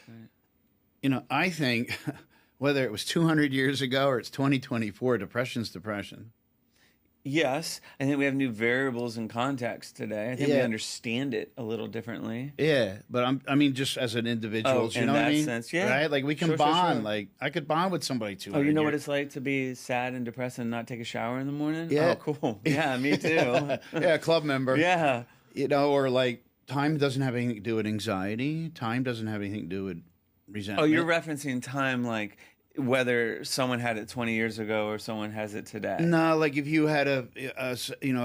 Right. I think whether it was 200 years ago or it's 2024, depression's depression. Yes, I think we have new variables in context today. I think we understand it a little differently. Yeah, but I mean, just as an individual, you know what I mean? Sense, yeah. Right? Like we can bond. Sure. Like I could bond with somebody too. Oh, you know what it's like to be sad and depressed and not take a shower in the morning? Yeah. Oh, cool. Yeah, me too. Yeah, club member. Yeah. Or like time doesn't have anything to do with anxiety. Time doesn't have anything to do with resentment. Oh, you're referencing time like whether someone had it 20 years ago or someone has it today. No, like if you had a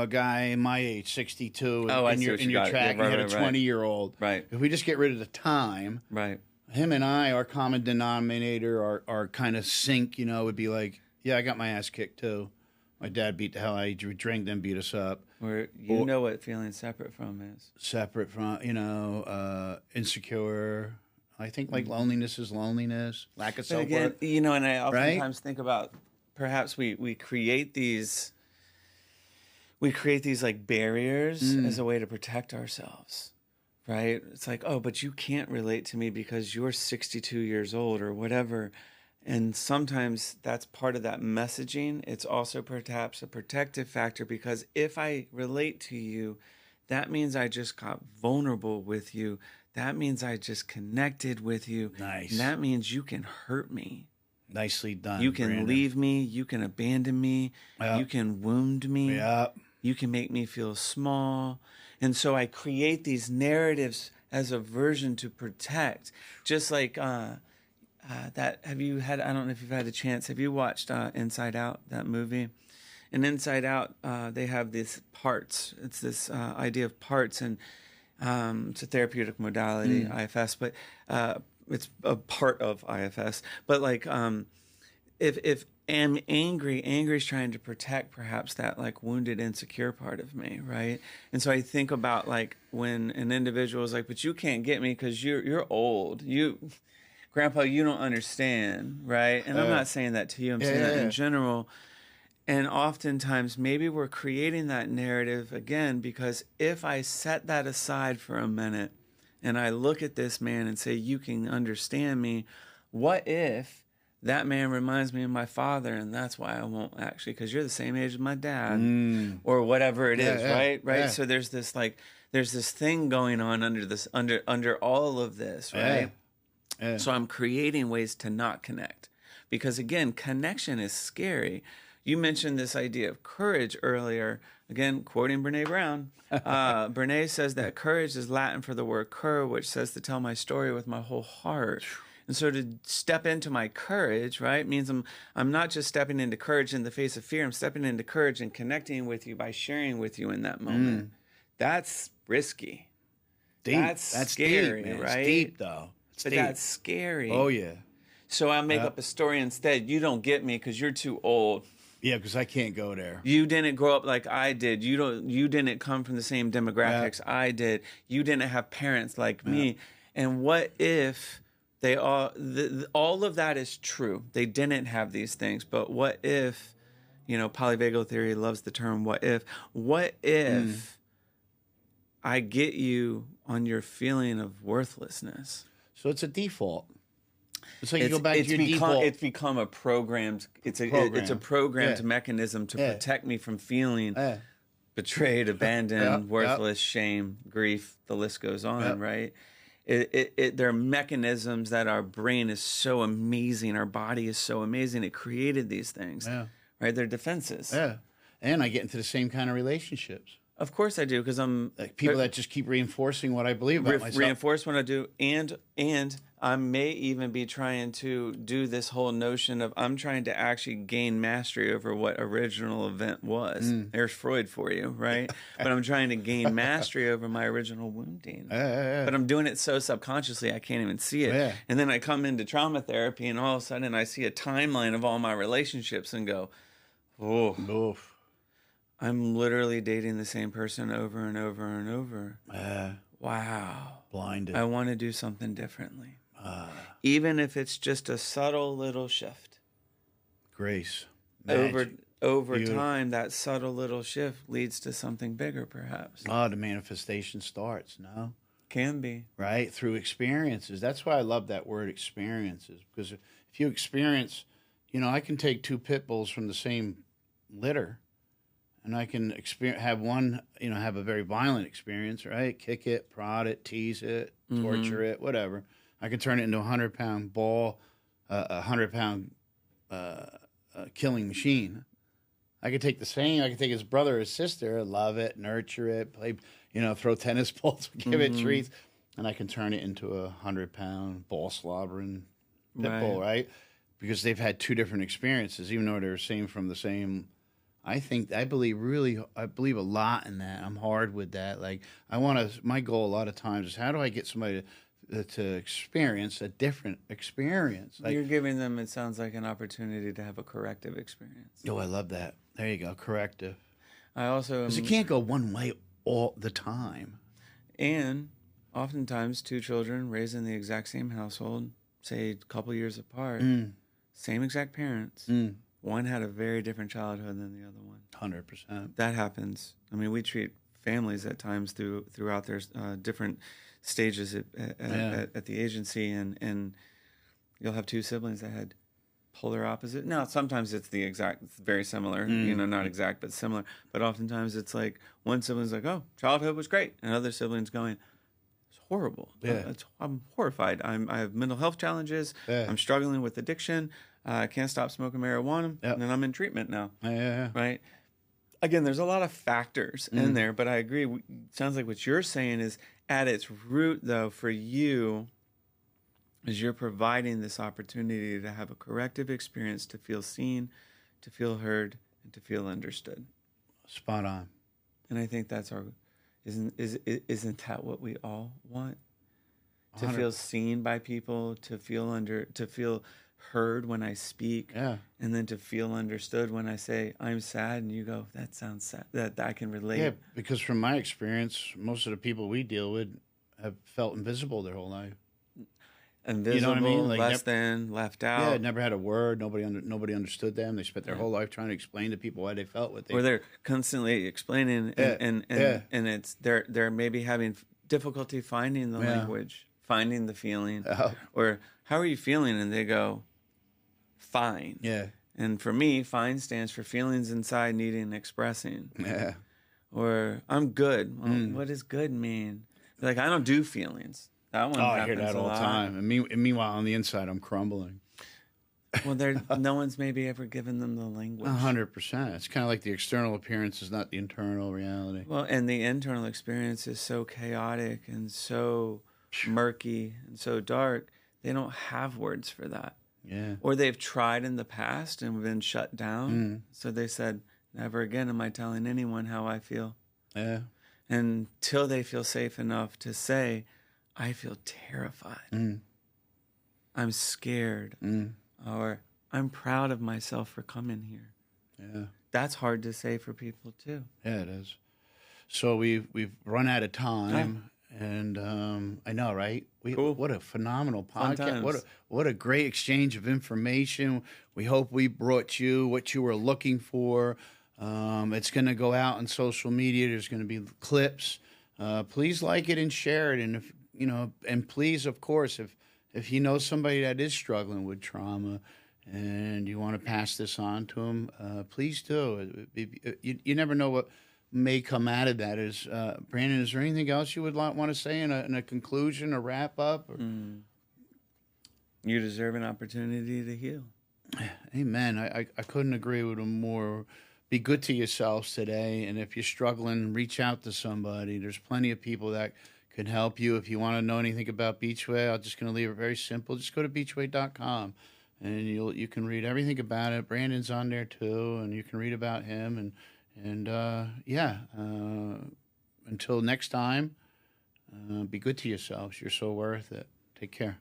guy my age, 62, and you're tracking, you had a 20-year-old. Right. If we just get rid of the time, right. him and I, our common denominator, our kind of sync, would be like, yeah, I got my ass kicked too. My dad beat the hell out of you, drink, then beat us up. Or you know what feeling separate from is. Separate from, insecure. I think like loneliness is loneliness, lack of self-worth. Again, and I oftentimes think about perhaps we create these like barriers as a way to protect ourselves, right? It's like, oh, but you can't relate to me because you're 62 years old or whatever. And sometimes that's part of that messaging. It's also perhaps a protective factor because if I relate to you, that means I just got vulnerable with you. That means I just connected with you. Nice. And that means you can hurt me. Nicely done. You can Brandon. leave me. You can abandon me. Yep. You can wound me. Yep. You can make me feel small. And so I create these narratives as a version to protect. Just like that. I don't know if you've had a chance. Have you watched Inside Out, that movie? In Inside Out, they have these parts. It's this idea of parts, and it's a therapeutic modality, IFS, but it's a part of IFS. But like, if I'm angry is trying to protect perhaps that like wounded, insecure part of me, right? And so I think about like when an individual is like, "But you can't get me because you're old. Grandpa, you don't understand," right? And I'm not saying that to you. I'm saying that in general. And oftentimes, maybe we're creating that narrative again because if I set that aside for a minute and I look at this man and say, you can understand me, what if that man reminds me of my father and that's why I won't actually, because you're the same age as my dad or whatever it is, right? Yeah. So there's this thing going on under all of this, right? Yeah. So I'm creating ways to not connect because again, connection is scary. You mentioned this idea of courage earlier. Again, quoting Brene Brown. Brene says that courage is Latin for the word cur, which says to tell my story with my whole heart. And so to step into my courage, right, means I'm not just stepping into courage in the face of fear. I'm stepping into courage and connecting with you by sharing with you in that moment. That's risky. Deep. That's scary, deep, man. right? It's deep, though. That's scary. Oh, yeah. So I make up a story instead. You don't get me because you're too old. Yeah, because I can't go there. You didn't grow up like I did. You didn't come from the same demographics I did. You didn't have parents like me. And what if they all of that is true? They didn't have these things. But what if, polyvagal theory loves the term what if. What if I get you on your feeling of worthlessness? So it's a default. It's like you go back to your default. It's become a programmed. It's a programmed mechanism to protect me from feeling betrayed, abandoned, worthless, shame, grief. The list goes on, right? There are mechanisms that our brain is so amazing, our body is so amazing. It created these things, right? They're defenses. Yeah, and I get into the same kind of relationships. Of course I do, because I'm like people that just keep reinforcing what I believe about myself. Reinforce what I do, and I may even be trying to do this whole notion of I'm trying to actually gain mastery over what original event was. There's Freud for you, right? But I'm trying to gain mastery over my original wounding. But I'm doing it so subconsciously I can't even see it. And then I come into trauma therapy, and all of a sudden I see a timeline of all my relationships and go, oh. I'm literally dating the same person over and over and over. Wow. Blinded. I want to do something differently. Even if it's just a subtle little shift. Grace. Over time, that subtle little shift leads to something bigger, perhaps. The manifestation starts, no? Can be. Right? Through experiences. That's why I love that word experiences. Because if you experience, I can take two pit bulls from the same litter. And I can have one, have a very violent experience, right? Kick it, prod it, tease it, torture it, whatever. I can turn it into a 100-pound ball, a 100-pound killing machine. I could take the same. I could take his brother or his sister, love it, nurture it, play, throw tennis balls, give it treats, and I can turn it into a 100-pound ball slobbering pit bull, right? Because they've had two different experiences, even though they're from the same. I believe a lot in that. I'm hard with that. Like my goal a lot of times is how do I get somebody to experience a different experience? Like, you're giving them, it sounds like, an opportunity to have a corrective experience. Oh, I love that. There you go, corrective. I also because it can't go one way all the time. And oftentimes, two children raised in the exact same household, say a couple years apart, same exact parents. One had a very different childhood than the other one. 100%. That happens. I mean, we treat families at times throughout their different stages at the agency, and you'll have two siblings that had polar opposite. Now, sometimes it's very similar, not exact, but similar. But oftentimes it's like one sibling's like, oh, childhood was great. And other siblings going, it's horrible. Yeah. I'm horrified. I have mental health challenges. Yeah. I'm struggling with addiction. I can't stop smoking marijuana. Yep. And then I'm in treatment now. Yeah. Right? Again, there's a lot of factors in there, but I agree. Sounds like what you're saying is at its root, though, for you, is you're providing this opportunity to have a corrective experience, to feel seen, to feel heard, and to feel understood. Spot on. And I think that's isn't that what we all want? To 100. feel seen by people, to feel heard when I speak, and then to feel understood when I say I'm sad, and you go, that sounds sad. That I can relate. Yeah, because from my experience, most of the people we deal with have felt invisible their whole life. Invisible, you know what I mean? Like less than, left out. Yeah, never had a word. Nobody understood them. They spent their whole life trying to explain to people why they felt what they. Or they're constantly explaining, and it's they're maybe having difficulty finding the language, finding the feeling, or how are you feeling? And they go, fine. Yeah. And for me, fine stands for feelings inside needing expressing. Yeah. Or I'm good. Well, what does good mean? Like, I don't do feelings. That one happens I hear that all the time. And meanwhile, on the inside, I'm crumbling. Well, no one's maybe ever given them the language. 100%. It's kind of like the external appearance is not the internal reality. Well, and the internal experience is so chaotic and so murky and so dark. They don't have words for that. Yeah. Or they've tried in the past and been shut down. So they said, never again am I telling anyone how I feel. Yeah. Until they feel safe enough to say, I feel terrified. I'm scared. Or I'm proud of myself for coming here. Yeah. That's hard to say for people too. Yeah, it is. So we've run out of time. And I know, right? Cool. What a phenomenal podcast! What a great exchange of information. We hope we brought you what you were looking for. It's going to go out on social media. There's going to be clips. Please like it and share it. And if and please, of course, if you know somebody that is struggling with trauma and you want to pass this on to them, please do. You never know what may come out of that. Brandon, is there anything else you would want to say in a conclusion, a wrap up? Or? You deserve an opportunity to heal. Amen. I couldn't agree with him more. Be good to yourselves today, and if you're struggling, reach out to somebody. There's plenty of people that can help you. If you want to know anything about Beachway, I'm just going to leave it very simple. Just go to beachway.com, and you can read everything about it. Brandon's on there too, and you can read about him. Until next time, be good to yourselves. You're so worth it. Take care.